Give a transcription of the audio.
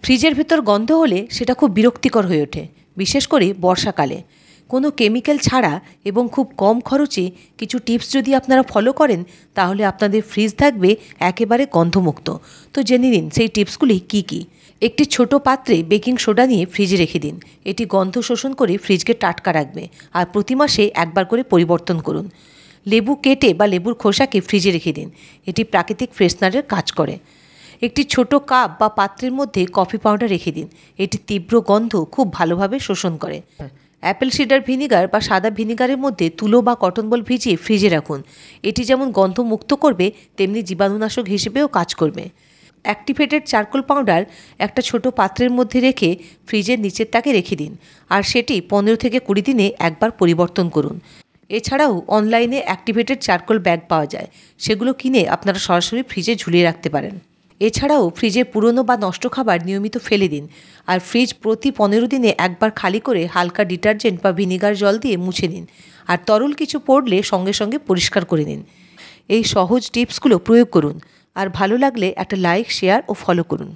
ফ্রিজের ভেতর গন্ধ হলে সেটা খুব বিরক্তিকর হয়ে ওঠে, বিশেষ করে বর্ষাকালে। কোনো কেমিক্যাল ছাড়া এবং খুব কম খরচে কিছু টিপস যদি আপনারা ফলো করেন, তাহলে আপনাদের ফ্রিজ থাকবে একেবারে গন্ধমুক্ত। তো জেনে নিন সেই টিপসগুলি কী কী। একটি ছোট পাত্রে বেকিং সোডা নিয়ে ফ্রিজে রেখে দিন। এটি গন্ধ শোষণ করে ফ্রিজকে টাটকা রাখবে, আর প্রতি মাসে একবার করে পরিবর্তন করুন। লেবু কেটে বা লেবুর খোসাকে ফ্রিজে রেখে দিন। এটি প্রাকৃতিক ফ্রেশনারের কাজ করে। একটি ছোট কাপ বা পাত্রের মধ্যে কফি পাউডার রেখে দিন। এটি তীব্র গন্ধ খুব ভালোভাবে শোষণ করে। অ্যাপেল সিডার ভিনিগার বা সাদা ভিনিগারের মধ্যে তুলো বা কটন বল ভিজিয়ে ফ্রিজে রাখুন। এটি যেমন গন্ধ মুক্ত করবে, তেমনি জীবাণুনাশক হিসেবেও কাজ করবে। অ্যাক্টিভেটেড চারকোল পাউডার একটা ছোট পাত্রের মধ্যে রেখে ফ্রিজের নিচের তাকে রেখে দিন, আর সেটি 15 থেকে 20 দিনে একবার পরিবর্তন করুন। এছাড়াও অনলাইনে অ্যাক্টিভেটেড চারকোল ব্যাগ পাওয়া যায়, সেগুলো কিনে আপনারা সরাসরি ফ্রিজে ঝুলিয়ে রাখতে পারেন। এছাড়াও ফ্রিজে পুরনো বা নষ্ট খাবার নিয়মিত ফেলে দিন, আর ফ্রিজ প্রতি 15 দিনে একবার খালি করে হালকা ডিটারজেন্ট বা ভিনিগার জল দিয়ে মুছে নিন, আর তরল কিছু পড়লে সঙ্গে সঙ্গে পরিষ্কার করে নিন। এই সহজ টিপসগুলো প্রয়োগ করুন, আর ভালো লাগলে একটা লাইক, শেয়ার ও ফলো করুন।